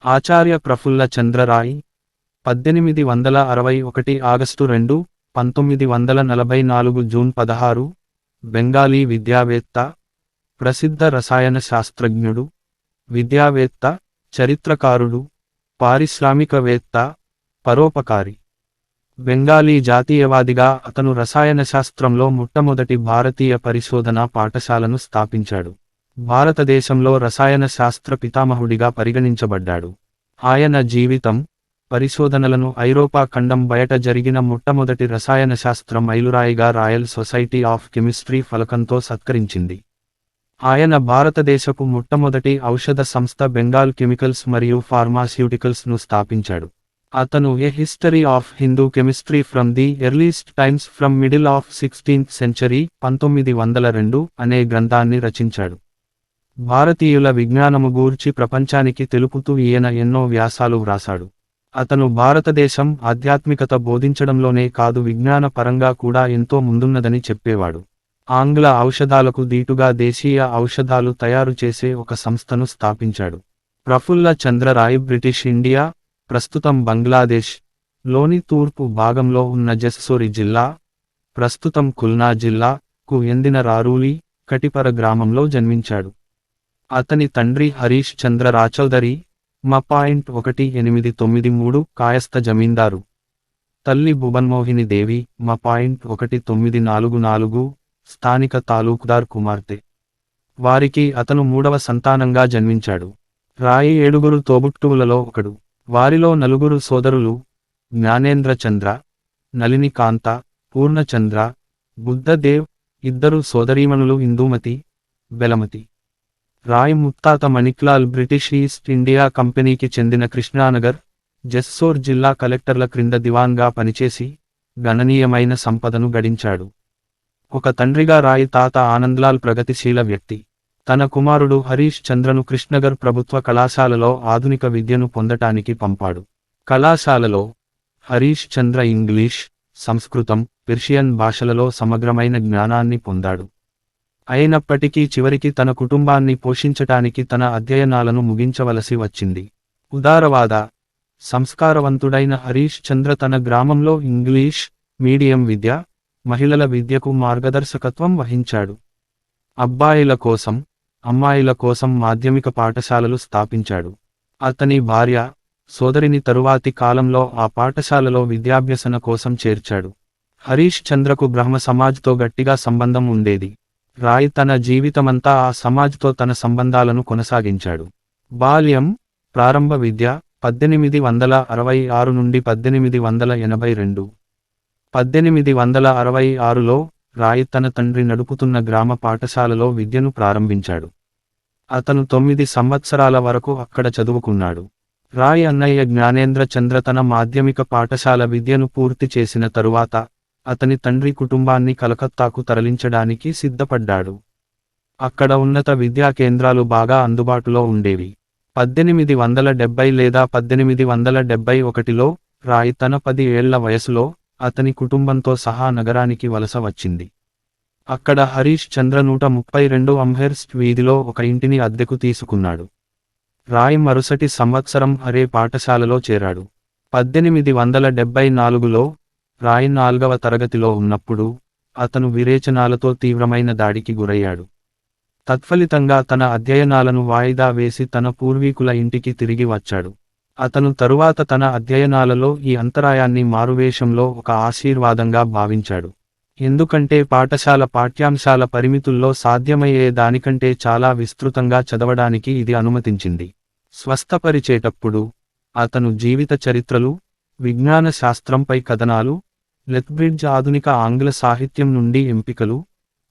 ఆచార్య ప్రఫుల్ల చంద్ర Roy 1861 August 2, 1944 June 16, Bengali విద్యావేత్త, ప్రసిద్ధ రసాయన శాస్త్రజ్ఞుడు, విద్యావేత్త, చరిత్రకారుడు, పారిశ్రామికవేత్త, పరోపకారి. బెంగాలీ జాతీయవాదిగా అతను రసాయనశాస్త్రంలో మొట్టమొదటి భారతీయ పరిశోధనా పాఠశాలను స్థాపించాడు. భారతదేశంలో రసాయన శాస్త్ర పితామహుడిగా పరిగణించబడ్డాడు. ఆయన జీవితం, పరిశోధనలను ఐరోపా ఖండం బయట జరిగిన మొట్టమొదటి రసాయన శాస్త్ర మైలురాయిగా రాయల్ సొసైటీ ఆఫ్ కెమిస్ట్రీ ఫలకంతో సత్కరించింది. ఆయన భారతదేశపు మొట్టమొదటి ఔషధ సంస్థ బెంగాల్ కెమికల్స్ మరియు ఫార్మాస్యూటికల్స్ ను స్థాపించాడు. అతను a history of Hindu chemistry from the earliest times from middle of 16th century 1902 అనే గ్రంథాన్ని రచించాడు. భారతీయుల విజ్ఞానము గూర్చి ప్రపంచానికి తెలుపుతూ ఈయన ఎన్నో వ్యాసాలు వ్రాసాడు. అతను భారతదేశం ఆధ్యాత్మికత బోధించడంలోనే కాదు విజ్ఞాన పరంగా కూడా ఎంతో ముందున్నదని చెప్పేవాడు. ఆంగ్ల ఔషధాలకు దీటుగా దేశీయ ఔషధాలు తయారు చేసే ఒక సంస్థను స్థాపించాడు. ప్రఫుల్ల చంద్ర రాయ్ బ్రిటిష్ ఇండియా, ప్రస్తుతం బంగ్లాదేశ్ లోని తూర్పు భాగంలో ఉన్న జెస్సోరి జిల్లా, ప్రస్తుతం కుల్నా జిల్లా కు ఎందిన రారూలి, కటిపర గ్రామంలో జన్మించాడు. అతని తండ్రి హరీష్ చంద్ర రాచౌదరి .1893 కాయస్థ జమీందారు. తల్లి భువన్మోహిని దేవి .1944 స్థానిక తాలూకుదార్ కుమార్తె. వారికి అతను మూడవ సంతానంగా జన్మించాడు. రాయి 7 తోబుట్టువులలో ఒకడు. వారిలో 4 సోదరులు జ్ఞానేంద్ర చంద్ర, నళిని కాంత, పూర్ణచంద్ర, బుద్ధదేవ్, 2 సోదరీమణులు ఇందూమతి, బెలమతి. రాయ్ ముత్తాత మణిక్లాల్ బ్రిటిష్ ఈస్ట్ ఇండియా కంపెనీకి చెందిన కృష్ణానగర్, జెస్సోర్ జిల్లా కలెక్టర్ల క్రింద దివాన్గా పనిచేసి గణనీయమైన సంపదను గడించాడు. ఒక తండ్రిగా రాయ్ తాత ఆనంద్లాల్ ప్రగతిశీల వ్యక్తి. తన కుమారుడు హరీష్ చంద్రను కృష్ణగర్ ప్రభుత్వ కళాశాలలో ఆధునిక విద్యను పొందటానికి పంపాడు. కళాశాలలో హరీష్ చంద్ర ఇంగ్లీష్, సంస్కృతం, పెర్షియన్ భాషలలో సమగ్రమైన జ్ఞానాన్ని పొందాడు. అయినప్పటికీ చివరికి తన కుటుంబాన్ని పోషించటానికి తన అధ్యయనాలను ముగించవలసి వచ్చింది. ఉదారవాద, సంస్కారవంతుడైన హరీష్ చంద్ర తన గ్రామంలో ఇంగ్లీష్ మీడియం విద్య, మహిళల విద్యకు మార్గదర్శకత్వం వహించాడు. అబ్బాయిల కోసం, అమ్మాయిల కోసం మాధ్యమిక పాఠశాలలు స్థాపించాడు. అతని భార్య, సోదరిని తరువాతి కాలంలో ఆ పాఠశాలలో విద్యాభ్యసన కోసం చేర్చాడు. హరీష్ చంద్రకు బ్రహ్మ సమాజ్తో గట్టిగా సంబంధం ఉండేది. రాయ్ తన జీవితమంతా ఆ సమాజ్తో తన సంబంధాలను కొనసాగించాడు. బాల్యం, ప్రారంభ విద్య 1866 నుండి 1882. 1866లో రాయ్ తన తండ్రి నడుపుతున్న గ్రామ పాఠశాలలో విద్యను ప్రారంభించాడు. అతను 9 సంవత్సరాల వరకు అక్కడ చదువుకున్నాడు. రాయ్ అన్నయ్య జ్ఞానేంద్ర చంద్ర తన మాధ్యమిక పాఠశాల విద్యను పూర్తి చేసిన తరువాత అతని తండ్రి కుటుంబాన్ని కలకత్తాకు తరలించడానికి సిద్ధపడ్డాడు. అక్కడ ఉన్నత విద్యా కేంద్రాలు బాగా అందుబాటులో ఉండేవి. 1870 లేదా 1871లో రాయ్ తన 10 ఏళ్ల వయసులో అతని కుటుంబంతో సహా నగరానికి వలస వచ్చింది. అక్కడ హరీష్ చంద్ర 132 అంబెర్స్ట్ వీధిలో ఒక ఇంటిని అద్దెకు తీసుకున్నాడు. రాయ్ మరుసటి సంవత్సరం హరే పాఠశాలలో చేరాడు. 1874లో రాయ్ 4వ తరగతిలో ఉన్నప్పుడు అతను విరేచనాలతో తీవ్రమైన దాడికి గురయ్యాడు. తత్ఫలితంగా తన అధ్యయనాలను వాయిదా వేసి తన పూర్వీకుల ఇంటికి తిరిగి వచ్చాడు. అతను తరువాత తన అధ్యయనాలలో ఈ అంతరాయాన్ని మారువేషంలో ఒక ఆశీర్వాదంగా భావించాడు. ఎందుకంటే పాఠశాల పాఠ్యాంశాల పరిమితుల్లో సాధ్యమయ్యే దానికంటే చాలా విస్తృతంగా చదవడానికి ఇది అనుమతించింది. స్వస్థపరిచేటప్పుడు అతను జీవిత చరిత్రలు, విజ్ఞాన శాస్త్రంపై కథనాలు, లెత్బ్రిడ్జ్ ఆధునిక ఆంగ్ల సాహిత్యం నుండి ఎంపికలు,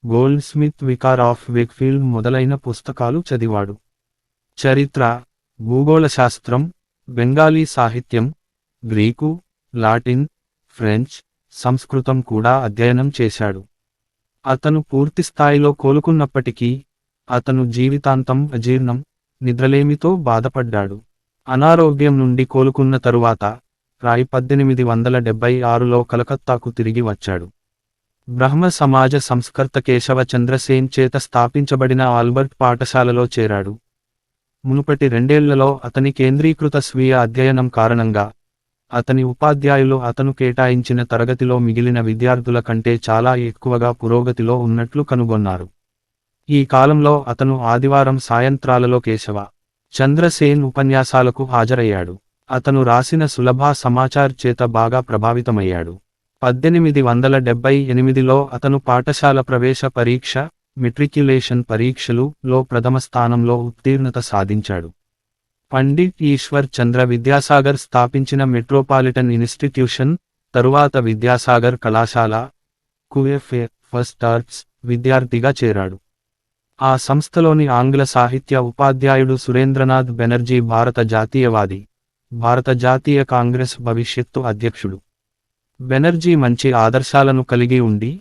gold Smith vicar of Wakefield మొదలైన పుస్తకాలు చదివాడు. చరిత్ర, భూగోళశాస్త్రం, బెంగాలీ సాహిత్యం, గ్రీకు, లాటిన్, ఫ్రెంచ్, సంస్కృతం కూడా అధ్యయనం చేశాడు. అతను పూర్తిస్థాయిలో కోలుకున్నప్పటికీ అతను జీవితాంతం అజీర్ణం, నిద్రలేమితో బాధపడ్డాడు. అనారోగ్యం నుండి కోలుకున్న తరువాత రాయ్ 1876లో కలకత్తాకు తిరిగి వచ్చాడు. బ్రహ్మ సమాజ సంస్కర్త కేశవ చంద్ర సేన్ చేత స్థాపించబడిన ఆల్బర్ట్ పాఠశాలలో చేరాడు. మునుపటి 2 ఏళ్లలో అతని కేంద్రీకృత స్వీయ అధ్యయనం కారణంగా అతని ఉపాధ్యాయులు అతను కేటాయించిన తరగతిలో మిగిలిన విద్యార్థుల కంటే చాలా ఎక్కువగా పురోగతిలో ఉన్నట్లు కనుగొన్నారు. ఈ కాలంలో అతను ఆదివారం సాయంత్రాలలో కేశవ చంద్ర సేన్ ఉపన్యాసాలకు హాజరయ్యాడు. అతను రాసిన సులభా సమాచార్ చేత బాగా ప్రభావితమయ్యాడు. 1878లో అతను పాఠశాల ప్రవేశ పరీక్ష మెట్రిక్యులేషన్ పరీక్షలు ప్రథమ స్థానంలో ఉత్తీర్ణత సాధించాడు. పండిట్ ఈశ్వర్ చంద్ర విద్యాసాగర్ స్థాపించిన మెట్రోపాలిటన్ ఇన్స్టిట్యూషన్, తరువాత విద్యాసాగర్ కళాశాల కుఎఫ్ఏ ఫస్ట్ ఆర్ట్స్ విద్యార్థిగా చేరాడు. ఆ సంస్థలోని ఆంగ్ల సాహిత్య ఉపాధ్యాయుడు సురేంద్రనాథ్ బెనర్జీ భారత జాతీయవాది, భారత జాతీయ కాంగ్రెస్ భవిష్యత్తు అధ్యక్షుడు. బెనర్జీ మంచి ఆదర్శాలను కలిగి ఉండి,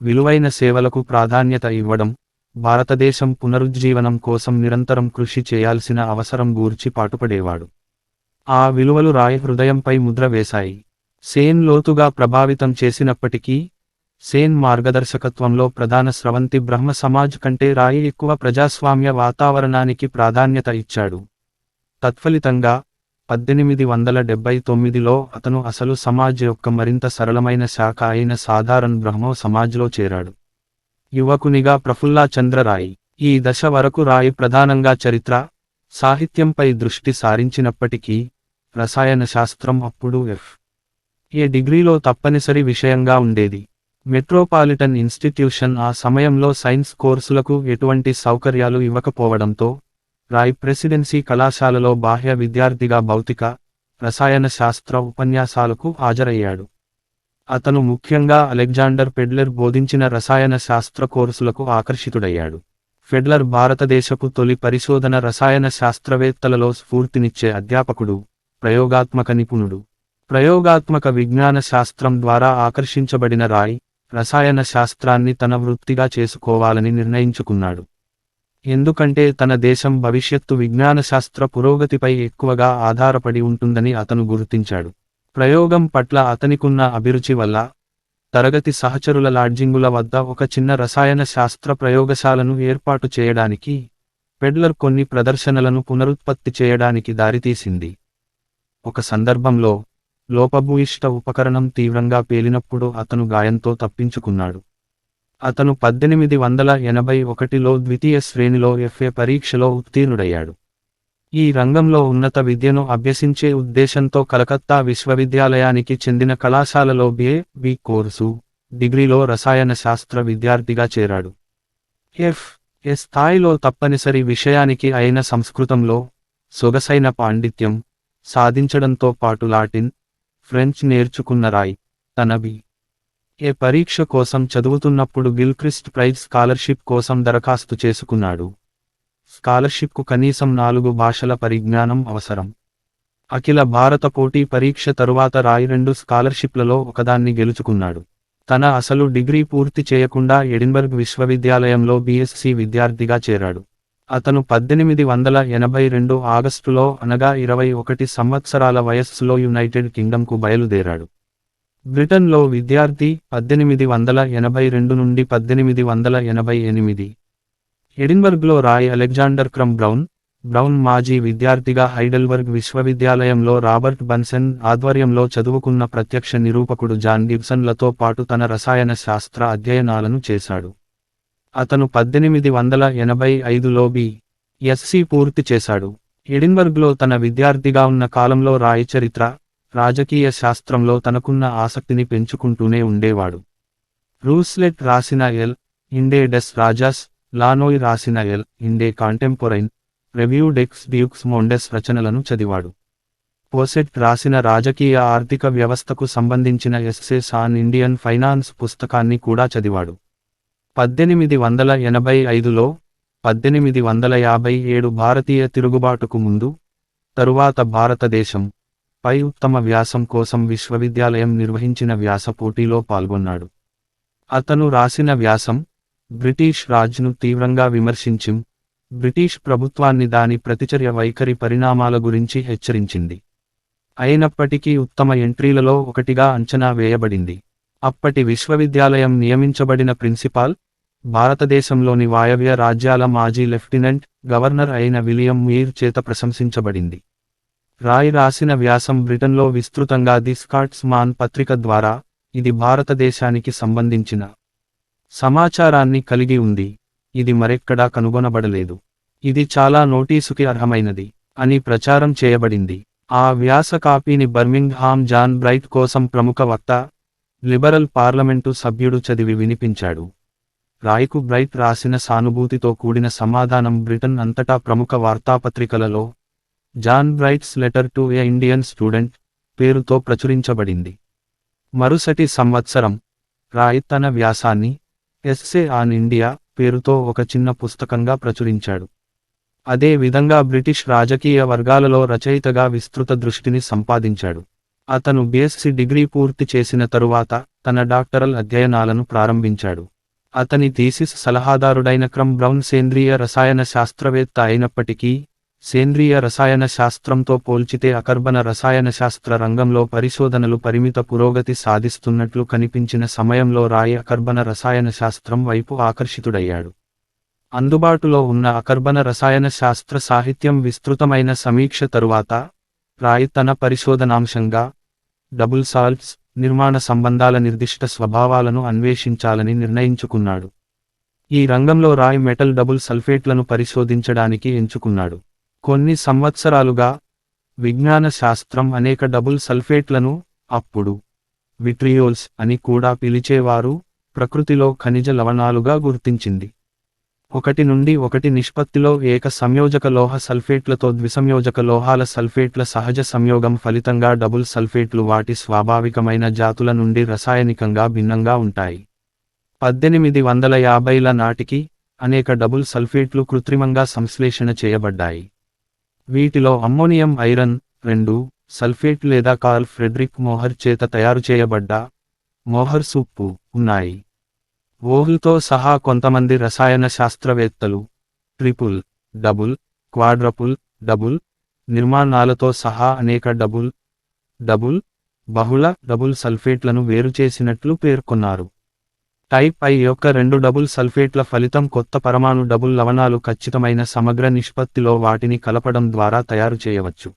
విలువైన సేవలకు ప్రాధాన్యత ఇవ్వడం, భారతదేశం పునరుజ్జీవనం కోసం నిరంతరం కృషి చేయాల్సిన అవసరం గూర్చి పాటుపడేవాడు. ఆ విలువలు రాయ్ హృదయంపై ముద్ర వేశాయి. సేన్ లోతుగా ప్రభావితం చేసినప్పటికీ, సేన్ మార్గదర్శకత్వంలో ప్రధాన స్రవంతి బ్రహ్మ సమాజ్ కంటే రాయ్ ఎక్కువ ప్రజాస్వామ్య వాతావరణానికి ప్రాధాన్యత ఇచ్చాడు. తత్ఫలితంగా 1879లో అతను అసలు సమాజ్ యొక్క మరింత సరళమైన శాఖ అయిన సాధారణ బ్రహ్మో సమాజ్లో చేరాడు. యువకునిగా ప్రఫుల్లా చంద్ర రాయ్. ఈ దశ వరకు రాయ్ ప్రధానంగా చరిత్ర, సాహిత్యంపై దృష్టి సారించినప్పటికీ, రసాయన శాస్త్రం అప్పుడు ఎఫ్.ఏ. డిగ్రీలో తప్పనిసరి విషయంగా ఉండేది. మెట్రోపాలిటన్ ఇన్స్టిట్యూషన్ ఆ సమయంలో సైన్స్ కోర్సులకు ఎటువంటి సౌకర్యాలు ఇవ్వకపోవడంతో, రాయ్ ప్రెసిడెన్సీ కళాశాలలో బాహ్య విద్యార్థిగా భౌతిక, రసాయన శాస్త్ర ఉపన్యాసాలకు హాజరయ్యాడు. అతను ముఖ్యంగా అలెగ్జాండర్ ఫెడ్లర్ బోధించిన రసాయన శాస్త్ర కోర్సులకు ఆకర్షితుడయ్యాడు. ఫెడ్లర్ భారతదేశపు తొలి పరిశోధన రసాయన శాస్త్రవేత్తలలో స్ఫూర్తినిచ్చే అధ్యాపకుడు, ప్రయోగాత్మక నిపుణుడు. ప్రయోగాత్మక విజ్ఞాన శాస్త్రం ద్వారా ఆకర్షించబడిన రాయ్, రసాయన శాస్త్రాన్ని తన వృత్తిగా చేసుకోవాలని నిర్ణయించుకున్నాడు. ఎందుకంటే తన దేశం భవిష్యత్తు విజ్ఞానశాస్త్ర పురోగతిపై ఎక్కువగా ఆధారపడి ఉంటుందని అతను గుర్తించాడు. ప్రయోగం పట్ల అతనికున్న అభిరుచి వల్ల, తరగతి సహచరుల లాడ్జింగుల వద్ద ఒక చిన్న రసాయన శాస్త్ర ప్రయోగశాలను ఏర్పాటు చేయడానికి, ఫెడ్లర్ కొన్ని ప్రదర్శనలను పునరుత్పత్తి చేయడానికి దారితీసింది. ఒక సందర్భంలో, లోపభూయిష్ట ఉపకరణం తీవ్రంగా పేలినప్పుడు అతను గాయంతో తప్పించుకున్నాడు. అతను 1881లో ద్వితీయ శ్రేణిలో ఎఫ్ఏ పరీక్షలో ఉత్తీర్ణుడయ్యాడు. ఈ రంగంలో ఉన్నత విద్యను అభ్యసించే ఉద్దేశంతో కలకత్తా విశ్వవిద్యాలయానికి చెందిన కళాశాలలో బి కోర్సు, డిగ్రీలో రసాయన శాస్త్ర విద్యార్థిగా చేరాడు. ఎఫ్.ఏ. స్థాయిలో తప్పనిసరి విషయానికి అయిన సంస్కృతంలో సొగసైన పాండిత్యం సాధించడంతో పాటు లాటిన్, ఫ్రెంచ్ నేర్చుకున్న రాయ్, తన బి.ఏ. పరీక్ష కోసం చదువుతున్నప్పుడు గిల్క్రిస్ట్ ప్రైజ్ స్కాలర్షిప్ కోసం దరఖాస్తు చేసుకున్నాడు. స్కాలర్షిప్కు కనీసం 4 భాషల పరిజ్ఞానం అవసరం. అఖిల భారత పోటీ పరీక్ష తరువాత రాయ్ 2 స్కాలర్షిప్లలో ఒకదాన్ని గెలుచుకున్నాడు. తన అసలు డిగ్రీ పూర్తి చేయకుండా ఎడిన్బర్గ్ విశ్వవిద్యాలయంలో బీఎస్సీ విద్యార్థిగా చేరాడు. అతను 1882 ఆగస్టులో అనగా 21 సంవత్సరాల వయస్సులో యునైటెడ్ కింగ్డమ్కు బయలుదేరాడు. బ్రిటన్లో విద్యార్థి 1882 నుండి 1888. ఎడిన్బర్గ్లో రాయ్ అలెగ్జాండర్ క్రమ్ బ్రౌన్ మాజీ విద్యార్థిగా హైడెల్బర్గ్ విశ్వవిద్యాలయంలో రాబర్ట్ బన్సెన్ ఆధ్వర్యంలో చదువుకున్న ప్రత్యక్ష నిరూపకుడు జాన్ గిబ్సన్లతో పాటు తన రసాయన శాస్త్ర అధ్యయనాలను చేశాడు. అతను 1885లో బి.ఎస్సీ పూర్తి చేశాడు. ఎడిన్బర్గ్లో తన విద్యార్థిగా ఉన్న కాలంలో రాయ్ చరిత్ర, రాజకీయ శాస్త్రంలో తనకున్న ఆసక్తిని పెంచుకుంటూనే ఉండేవాడు. రూస్లెట్ రాసిన ఇండే డెస్ రాజాస్, లానోయ్ రాసిన ఇండే కాంటెంపొరైన్, రెవ్యూ డెక్స్ డ్యూక్స్ మొండెస్ రచనలను చదివాడు. పోసెట్ రాసిన రాజకీయ ఆర్థిక వ్యవస్థకు సంబంధించిన ఎస్సేస్ ఆన్ ఇండియన్ ఫైనాన్స్ పుస్తకాన్ని కూడా చదివాడు. 1885లో 1857 భారతీయ తిరుగుబాటుకు ముందు, తరువాత భారతదేశం పై ఉత్తమ వ్యాసం కోసం విశ్వవిద్యాలయం నిర్వహించిన వ్యాస పోటీలో పాల్గొన్నాడు. అతను రాసిన వ్యాసం, బ్రిటీష్ రాజ్ను తీవ్రంగా విమర్శించిం, బ్రిటీష్ ప్రభుత్వాన్ని దాని ప్రతిచర్య వైఖరి పరిణామాల గురించి హెచ్చరించింది. అయినప్పటికీ ఉత్తమ ఎంట్రీలలో ఒకటిగా అంచనా వేయబడింది. అప్పటి విశ్వవిద్యాలయం నియమించబడిన ప్రిన్సిపాల్, భారతదేశంలోని వాయవ్య రాజ్యాల మాజీ లెఫ్టినెంట్ గవర్నర్ అయిన విలియం మీర్ చేత ప్రశంసించబడింది. రాయ్ రాసిన వ్యాసం బ్రిటన్లో విస్తృతంగా ది స్కాట్స్మాన్ పత్రిక ద్వారా, ఇది భారతదేశానికి సంబంధించిన సమాచారాన్ని కలిగి ఉంది, ఇది మరెక్కడా కనుగొనబడలేదు, ఇది చాలా నోటీసుకి అర్హమైనది అని ప్రచారం చేయబడింది. ఆ వ్యాస కాపీని బర్మింగ్హామ్ జాన్ బ్రైట్ కోసం ప్రముఖ వక్త, లిబరల్ పార్లమెంటు సభ్యుడు చదివి వినిపించాడు. రాయ్కు బ్రైట్ రాసిన సానుభూతితో కూడిన సమాధానం బ్రిటన్ అంతటా ప్రముఖ వార్తాపత్రికలలో John Bright's letter to a Indian student పేరుతో ప్రచురించబడింది. మరుసటి సంవత్సరం రాయ్ తన వ్యాసాన్ని ఎస్సే ఆన్ ఇండియా పేరుతో ఒక చిన్న పుస్తకంగా ప్రచురించాడు. అదే విధంగా బ్రిటిష్ రాజకీయ వర్గాలలో రచయితగా విస్తృత దృష్టిని సంపాదించాడు. అతను బిఎస్సి డిగ్రీ పూర్తి చేసిన తరువాత తన డాక్టరల్ అధ్యయనాలను ప్రారంభించాడు. అతని థీసిస్ సలహాదారుడైన క్రమ్ బ్రౌన్ సేంద్రీయ రసాయన శాస్త్రవేత్త అయినప్పటికీ, సేంద్రీయ రసాయన శాస్త్రంతో పోల్చితే అకర్బన రసాయనశాస్త్ర రంగంలో పరిశోధనలు పరిమిత పురోగతి సాధిస్తున్నట్లు కనిపించిన సమయంలో రాయ్ అకర్బన రసాయన శాస్త్రం వైపు ఆకర్షితుడయ్యాడు. అందుబాటులో ఉన్న అకర్బన రసాయన శాస్త్ర సాహిత్యం విస్తృతమైన సమీక్ష తరువాత, రాయ్ తన పరిశోధనాంశంగా డబుల్ సాల్ట్స్ నిర్మాణ సంబంధాల నిర్దిష్ట స్వభావాలను అన్వేషించాలని నిర్ణయించుకున్నాడు. ఈ రంగంలో రాయ్ మెటల్ డబుల్ సల్ఫేట్లను పరిశోధించడానికి ఎంచుకున్నాడు. కొన్ని సంవత్సరాలుగా విజ్ఞాన శాస్త్రం అనేక డబుల్ సల్ఫేట్లను, అప్పుడు విట్రియోల్స్ అని కూడా పిలిచేవారు, ప్రకృతిలో ఖనిజ లవణాలుగా గుర్తించింది. 1:1 నిష్పత్తిలో ఏక సంయోజక లోహ సల్ఫేట్లతో ద్విసంయోజక లోహాల సల్ఫేట్ల సహజ సంయోగం ఫలితంగా డబుల్ సల్ఫేట్లు వాటి స్వాభావికమైన జాతుల నుండి రసాయనికంగా భిన్నంగా ఉంటాయి. 1850ల నాటికి అనేక డబుల్ సల్ఫేట్లు కృత్రిమంగా సంశ్లేషణ చేయబడ్డాయి. వీటిలో అమ్మోనియం ఐరన్ 2 సల్ఫేట్ లేదా కార్ల్ ఫ్రెడ్రిక్ మోహర్ చేత తయారు చేయబడ్డ మోహర్ ఉప్పు ఉన్నాయి. ఓహ్ల్తో సహా కొంతమంది రసాయన శాస్త్రవేత్తలు ట్రిపుల్, డబుల్, క్వాడ్రపుల్, డబుల్ నిర్మాణాలతో సహా అనేక డబుల్, బహుళ డబుల్ సల్ఫేట్లను వేరుచేసినట్లు పేర్కొన్నారు. టైప్ I యొక్క 2 డబుల్ సల్ఫేట్ల ఫలితం కొత్త పరమాణు డబుల్ లవణాలు ఖచ్చితమైన సమగ్ర నిష్పత్తిలో వాటిని కలపడం ద్వారా తయారు చేయవచ్చు.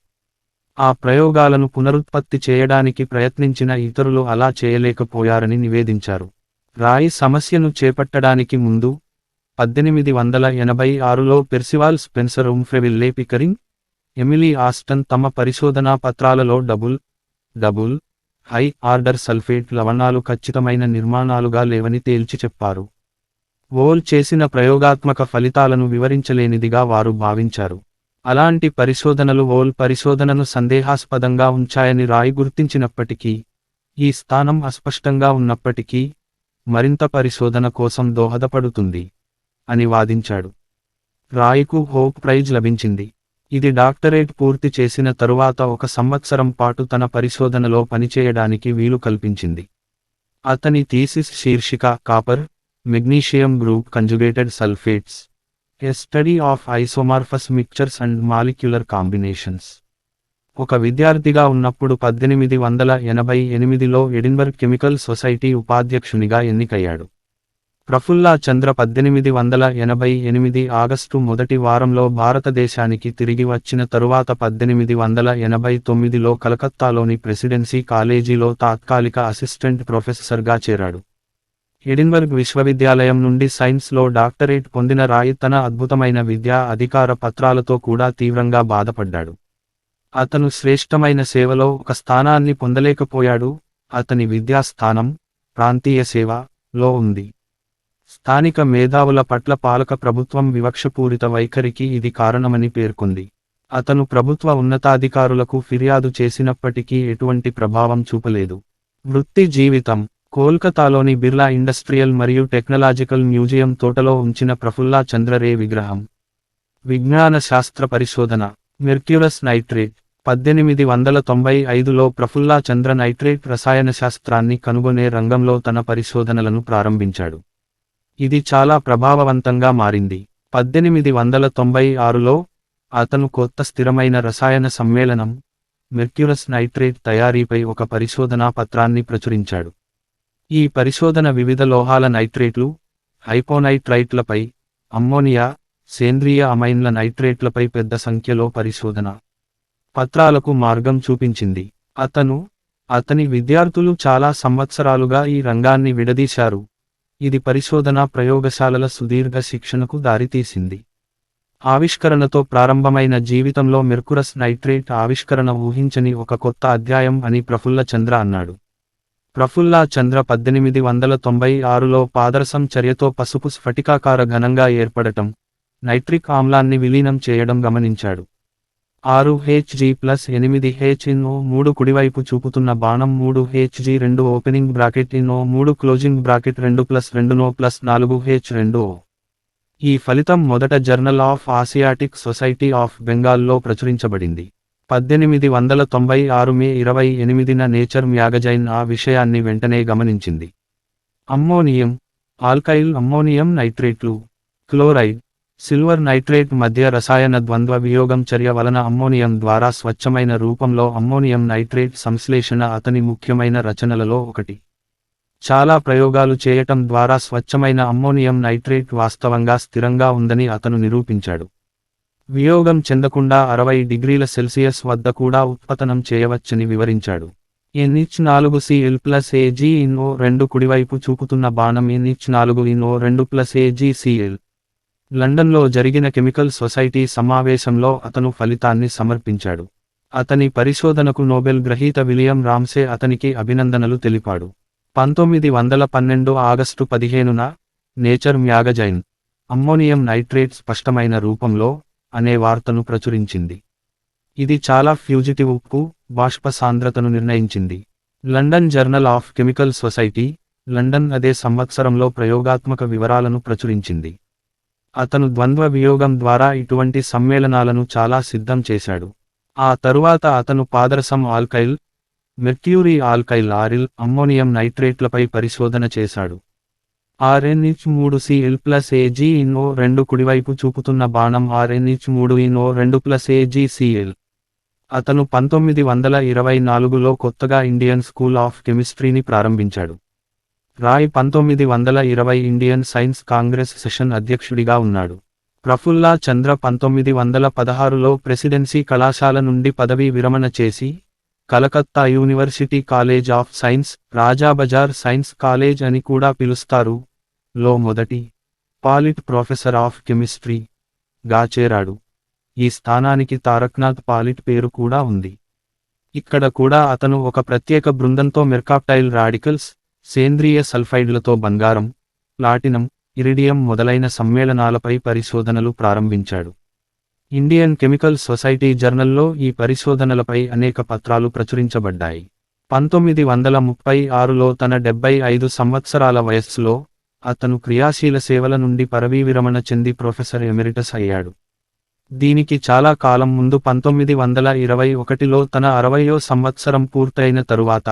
ఆ ప్రయోగాలను పునరుత్పత్తి చేయడానికి ప్రయత్నించిన ఇతరులు అలా చేయలేకపోయారని నివేదించారు. రాయ్ సమస్యను చేపట్టడానికి ముందు 1886లో Percival Spencer, ఉమ్ఫ్రెవిల్లే Pickering, Emily Aston తమ పరిశోధనా పత్రాలలో డబుల్ హై ఆర్డర్ సల్ఫేట్ లవణాలు ఖచ్చితమైన నిర్మాణాలుగా లేవని తేల్చి చెప్పారు. వోల్ చేసిన ప్రయోగాత్మక ఫలితాలను వివరించలేనిదిగా వారు భావించారు. అలాంటి పరిశోధనలు వోల్ పరిశోధనను సందేహాస్పదంగా ఉంచాయని రాయ్ గుర్తించినప్పటికీ, ఈ స్థానం అస్పష్టంగా ఉన్నప్పటికీ మరింత పరిశోధన కోసం దోహదపడుతుంది అని వాదించాడు. రాయ్కు హోప్ ప్రైజ్ లభించింది. ఇది డాక్టరేట్ పూర్తి చేసిన తరువాత 1 సంవత్సరం పాటు తన పరిశోధనలో పనిచేయడానికి వీలు కల్పించింది. అతని థీసిస్ శీర్షిక copper magnesium group conjugated sulphates, a study of isomorphous mixtures and molecular combinations. ఒక విద్యార్థిగా ఉన్నప్పుడు 1888లో ఎడిన్బర్గ్ కెమికల్ సొసైటీ ఉపాధ్యక్షునిగా ఎన్నికయ్యాడు. ప్రఫుల్లా చంద్ర 1888 ఆగస్టు మొదటి వారంలో భారతదేశానికి తిరిగి వచ్చిన తరువాత 1889లో కలకత్తాలోని ప్రెసిడెన్సీ కాలేజీలో తాత్కాలిక అసిస్టెంట్ ప్రొఫెసర్గా చేరాడు. ఎడిన్బర్గ్ విశ్వవిద్యాలయం నుండి సైన్స్లో డాక్టరేట్ పొందిన రాయ్ తన అద్భుతమైన విద్యా అధికార పత్రాలతో కూడా తీవ్రంగా బాధపడ్డాడు. అతను శ్రేష్టమైన సేవలో ఒక స్థానాన్ని పొందలేకపోయాడు. అతని విద్యా స్థానం ప్రాంతీయ సేవలో ఉంది. స్థానిక మేధావుల పట్ల పాలక ప్రభుత్వం వివక్షపూరిత వైఖరికి ఇది కారణమని పేర్కొంది. అతను ప్రభుత్వ ఉన్నతాధికారులకు ఫిర్యాదు చేసినప్పటికీ ఎటువంటి ప్రభావం చూపలేదు. వృత్తి జీవితం కోల్కతాలోని బిర్లా ఇండస్ట్రియల్ మరియు టెక్నాలజికల్ మ్యూజియం తోటలో ఉంచిన ప్రఫుల్లా చంద్ర రే విగ్రహం. విజ్ఞాన శాస్త్ర పరిశోధన మెర్క్యూరస్ నైట్రేట్ 1895లో ప్రఫుల్లా చంద్ర నైట్రేట్ రసాయనశాస్త్రాన్ని కనుగొనే రంగంలో తన పరిశోధనలను ప్రారంభించాడు. ఇది చాలా ప్రభావవంతంగా మారింది. 1896లో అతను కొత్త స్థిరమైన రసాయన సమ్మేళనం మెర్క్యూరస్ నైట్రేట్ తయారీపై ఒక పరిశోధనా పత్రాన్ని ప్రచురించాడు. ఈ పరిశోధన వివిధ లోహాల నైట్రేట్లు, హైపోనైట్రైట్లపై, అమ్మోనియా, సేంద్రియ అమైన్ల నైట్రేట్లపై పెద్ద సంఖ్యలో పరిశోధన పత్రాలకు మార్గం చూపించింది. అతని విద్యార్థులు చాలా సంవత్సరాలుగా ఈ రంగాన్ని విడదీశారు. ఇది పరిశోధనా ప్రయోగశాలల సుదీర్ఘ శిక్షణకు దారితీసింది. ఆవిష్కరణతో ప్రారంభమైన జీవితంలో మెర్కురస్ నైట్రేట్ ఆవిష్కరణ ఊహించని ఒక కొత్త అధ్యాయం అని ప్రఫుల్ల చంద్ర అన్నాడు. ప్రఫుల్ల చంద్ర 1896లో పాదరసం చర్యతో పసుపు స్ఫటికాకార ఘనంగా ఏర్పడటం, నైట్రిక్ ఆమ్లాన్ని విలీనం చేయడం గమనించాడు. 6Hg+8HNO3 కుడివైపు చూపుతున్న బాణం 3Hg2 opening bracket NO3 closing bracket 2+2NO+4H2O. ఈ ఫలితం మొదట journal of Asiatic society of బెంగాల్లో ప్రచురించబడింది. 1896 మే 28న నేచర్ మ్యాగజైన్ ఆ విషయాన్ని వెంటనే గమనించింది. అమ్మోనియం, ఆల్కైల్ అమ్మోనియం నైట్రేట్లు, క్లోరైడ్, సిల్వర్ నైట్రేట్ మధ్య రసాయన ద్వంద్వ వియోగం చర్య వలన అమ్మోనియం ద్వారా స్వచ్ఛమైన రూపంలో అమ్మోనియం నైట్రేట్ సంశ్లేషణ అతని ముఖ్యమైన రచనలలో ఒకటి. చాలా ప్రయోగాలు చేయటం ద్వారా స్వచ్ఛమైన అమ్మోనియం నైట్రేట్ వాస్తవంగా స్థిరంగా ఉందని అతను నిరూపించాడు. వియోగం చెందకుండా 60 డిగ్రీల సెల్సియస్ వద్ద కూడా ఉత్పతనం చేయవచ్చని వివరించాడు. NH4Cl+AgNO2 కుడివైపు చూపుతున్న బాణం NH4NO2+AgCl. లండన్లో జరిగిన కెమికల్ సొసైటీ సమావేశంలో అతను ఫలితాన్ని సమర్పించాడు. అతని పరిశోధనకు నోబెల్ గ్రహీత విలియం రామ్సే అతనికి అభినందనలు తెలిపాడు. 1912 ఆగస్టు 15న నేచర్ మ్యాగజైన్ అమ్మోనియం నైట్రేట్ స్పష్టమైన రూపంలో అనే వార్తను ప్రచురించింది. ఇది చాలా ఫ్యూజిటివ్ ఉప్పు బాష్ప సాంద్రతను నిర్ణయించింది. London journal of chemical society, London అదే సంవత్సరంలో ప్రయోగాత్మక వివరాలను ప్రచురించింది. అతను ద్వంద్వ వియోగం ద్వారా ఇటువంటి సమ్మేళనాలను చాలా సిద్ధం చేశాడు. ఆ తరువాత అతను పాదరసం ఆల్కైల్, మెర్క్యూరీ ఆల్కైల్ ఆరిల్ అమ్మోనియం నైట్రేట్లపై పరిశోధన చేశాడు. RnH3Cl+AgNO2 కుడివైపు చూపుతున్న బాణం RnH3NO2+AgCl. అతను 1924లో కొత్తగా ఇండియన్ స్కూల్ ఆఫ్ కెమిస్ట్రీని ప్రారంభించాడు. Ray 1920 Indian science congress session అధ్యక్షుడిగా ఉన్నాడు. ప్రఫుల్ల చంద్ర 1916లో ప్రెసిడెన్సీ కళాశాల నుండి పదవీ విరమణ చేసి, Calcutta university college of science, Rajabazar science college అని కూడా పిలుస్తారు, లో మొదటి పాలిట్ ప్రొఫెసర్ ఆఫ్ కెమిస్ట్రీ గా చేరాడు. ఈ స్థానానికి తారక్నాథ్ పాలిట్ పేరు కూడా ఉంది. ఇక్కడ కూడా అతను ఒక ప్రత్యేక బృందంతో మెర్కాప్టైల్ రాడికల్స్, సేంద్రియ సల్ఫైడ్లతో బంగారం, ప్లాటినం, ఇరిడియం మొదలైన సమ్మేళనాలపై పరిశోధనలు ప్రారంభించాడు. ఇండియన్ కెమికల్ సొసైటీ జర్నల్లో ఈ పరిశోధనలపై అనేక పత్రాలు ప్రచురించబడ్డాయి. 1936లో తన 75 సంవత్సరాల వయస్సులో అతను క్రియాశీల సేవల నుండి పదవీ విరమణ చెంది ప్రొఫెసర్ ఎమెరిటస్ అయ్యాడు. దీనికి చాలా కాలం ముందు 1921లో తన 60వ సంవత్సరం పూర్తయిన తరువాత,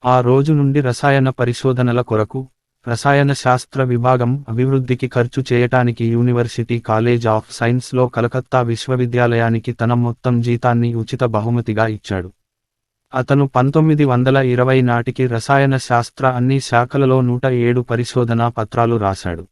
ఆ రోజు నుండి రసాయన పరిశోధనల కొరకు, రసాయన శాస్త్ర విభాగం అభివృద్ధికి ఖర్చు చేయటానికి యూనివర్సిటీ కాలేజ్ ఆఫ్ సైన్స్లో కలకత్తా విశ్వవిద్యాలయానికి తన మొత్తం జీతాన్ని ఉచిత బహుమతిగా ఇచ్చాడు. అతను 1920 నాటికి రసాయన శాస్త్ర అన్ని శాఖలలో 107 పరిశోధనా పత్రాలు రాశాడు.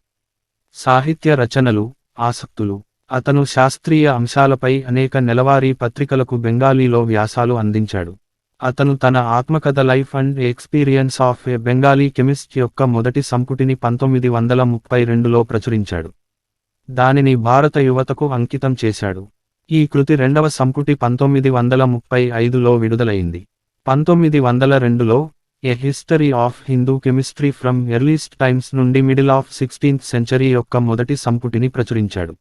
సాహిత్య రచనలు, ఆసక్తులు. అతను శాస్త్రీయ అంశాలపై అనేక నెలవారీ పత్రికలకు బెంగాలీలో వ్యాసాలు అందించాడు. అతను తన ఆత్మకథ life and experience of a Bengali chemist యొక్క మొదటి సంపుటిని 1932లో ప్రచురించాడు. దానిని భారత యువతకు అంకితం చేశాడు. ఈ కృతి రెండవ సంపుటి 1935లో విడుదలైంది. 1902లో a history of Hindu chemistry from earliest times నుండి మిడిల్ ఆఫ్ 16th సెంచరీ యొక్క మొదటి సంపుటిని ప్రచురించాడు.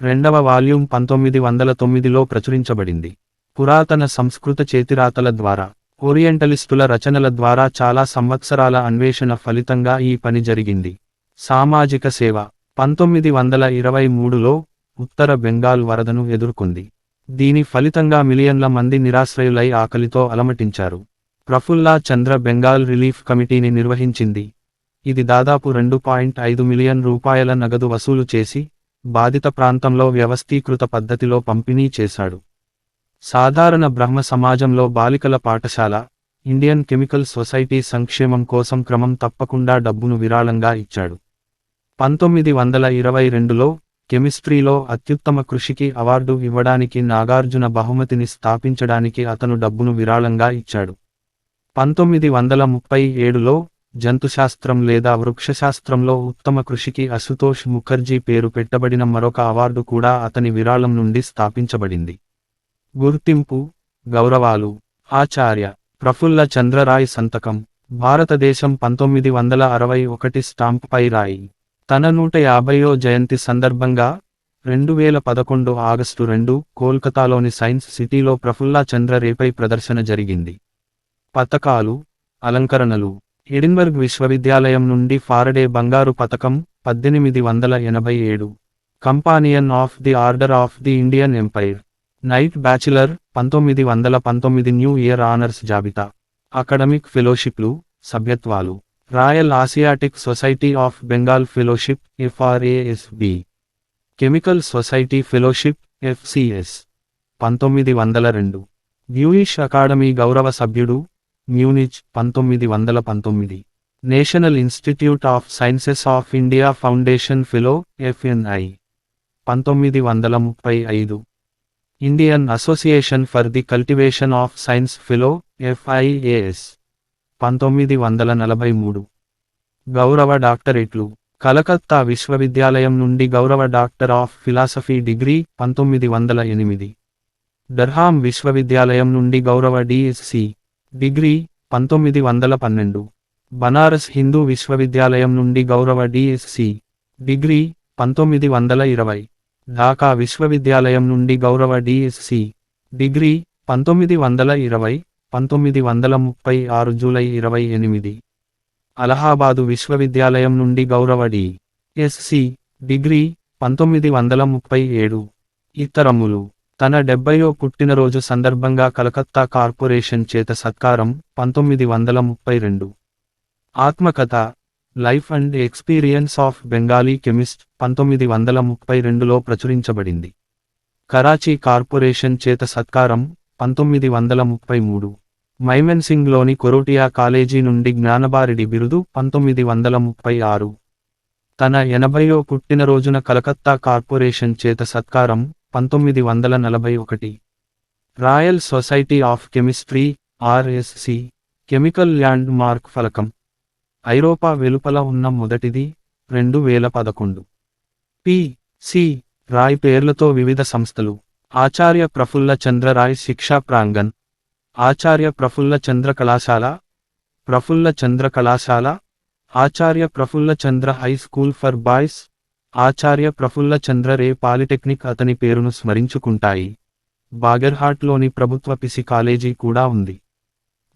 రెండవ వాల్యూమ్ 1909లో ప్రచురించబడింది. పురాతన సంస్కృత చేతిరాతల ద్వారా, ఓరియంటలిస్టుల రచనల ద్వారా చాలా సంవత్సరాల అన్వేషణ ఫలితంగా ఈ పని జరిగింది. సామాజిక సేవ. 1923లో ఉత్తర బెంగాల్ వరదను ఎదుర్కొంది. దీని ఫలితంగా మిలియన్ల మంది నిరాశ్రయులై ఆకలితో అలమటించారు. ప్రఫుల్ల చంద్ర బెంగాల్ రిలీఫ్ కమిటీని నిర్వహించింది. ఇది దాదాపు 2.5 మిలియన్ రూపాయల నగదు వసూలు చేసి, బాధిత ప్రాంతంలో వ్యవస్థీకృత పద్ధతిలో పంపిణీ చేశాడు. సాధారణ బ్రహ్మ సమాజంలో బాలికల పాఠశాల, ఇండియన్ కెమికల్ సొసైటీ సంక్షేమం కోసం క్రమం తప్పకుండా డబ్బును విరాళంగా ఇచ్చాడు. 1922లో కెమిస్ట్రీలో అత్యుత్తమ కృషికి అవార్డు ఇవ్వడానికి నాగార్జున బహుమతిని స్థాపించడానికి అతను డబ్బును విరాళంగా ఇచ్చాడు. 1937లో జంతుశాస్త్రం లేదా వృక్షశాస్త్రంలో ఉత్తమ కృషికి అశుతోష్ ముఖర్జీ పేరు పెట్టబడిన మరొక అవార్డు కూడా అతని విరాళం నుండి స్థాపించబడింది. గుర్తింపు, గౌరవాలు. ఆచార్య ప్రఫుల్ల చంద్ర రాయ్ సంతకం. భారతదేశం 1961 స్టాంపుపై రాయి. తన 150వ జయంతి సందర్భంగా 2011 ఆగస్టు 2 కోల్కతాలోని సైన్స్ సిటీలో ప్రఫుల్ల చంద్ర రేపై ప్రదర్శన జరిగింది. పతకాలు, అలంకరణలు. ఎడిన్బర్గ్ విశ్వవిద్యాలయం నుండి ఫారడే బంగారు పతకం 1887. Companion of the order of the Indian empire. Knight bachelor 1919 new year honours జాబితా. అకాడమిక్ ఫెలోషిప్లు, సభ్యత్వాలు. Royal asiatic society of Bengal fellowship FRASB. Chemical society fellowship FCS 1902. బ్యూయిష్ అకాడమీ గౌరవ సభ్యుడు Munich 1919. National institute of sciences of India foundation fellow FNI 1935. Indian association for the cultivation of science fellow FIAS 1943. గౌరవ డాక్టరేట్లు. కలకత్తా విశ్వవిద్యాలయం నుండి గౌరవ doctor of philosophy degree 1908. Durham విశ్వవిద్యాలయం నుండి గౌరవ DSc డిగ్రీ 1912. బనారస్ హిందూ విశ్వవిద్యాలయం నుండి గౌరవ DSc డిగ్రీ 1920. ఢాకా విశ్వవిద్యాలయం నుండి గౌరవ DSc డిగ్రీ 1920. 1936 జూలై 28. అలహాబాదు విశ్వవిద్యాలయం నుండి గౌరవ DSc డిగ్రీ 1937. ఇతరములు. తన 70వ పుట్టినరోజు సందర్భంగా కలకత్తా కార్పొరేషన్ చేత సత్కారం 1932. ఆత్మకథ life and experience of Bengali chemist 1932లో ప్రచురించబడింది. కరాచీ కార్పొరేషన్ చేత సత్కారం 1933. మైమెన్సింగ్లోని కొరోటియా కాలేజీ నుండి జ్ఞానబారిడి బిరుదు 1936. తన 80వ పుట్టినరోజున కలకత్తా కార్పొరేషన్ చేత సత్కారం 1941. Royal society of chemistry RSC chemical landmark ఫలకం. ఐరోపా వెలుపల ఉన్న మొదటిది 2011. P.C. రాయ్ పేర్లతో వివిధ సంస్థలు. ఆచార్య ప్రఫుల్ల చంద్ర రాయ్ శిక్షా ప్రాంగణ్. ఆచార్య ప్రఫుల్ల చంద్ర కళాశాల, ప్రఫుల్ల చంద్ర కళాశాల. Acharya Prafulla Chandra high school for boys, Acharya Prafulla Chandra Ray polytechnic అతని పేరును స్మరించుకుంటాయి. బాగెర్హాట్లోని ప్రభుత్వ పిసి కాలేజీ కూడా ఉంది.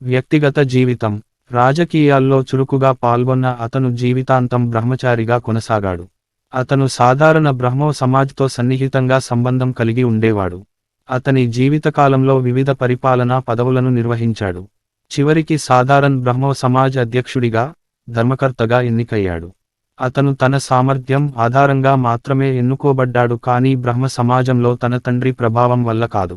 వ్యక్తిగత జీవితం. రాజకీయాల్లో చురుకుగా పాల్గొన్న అతను జీవితాంతం బ్రహ్మచారిగా కొనసాగాడు. అతను సాధారణ బ్రహ్మో సమాజ్తో సన్నిహితంగా సంబంధం కలిగి ఉండేవాడు. అతని జీవితకాలంలో వివిధ పరిపాలనా పదవులను నిర్వహించాడు. చివరికి సాధారణ బ్రహ్మో సమాజ్ అధ్యక్షుడిగా, ధర్మకర్తగా ఎన్నికయ్యాడు. అతను తన సామర్థ్యం ఆధారంగా మాత్రమే ఎన్నుకోబడ్డాడు కానీ బ్రహ్మ సమాజంలో తన తండ్రి ప్రభావం వల్ల కాదు.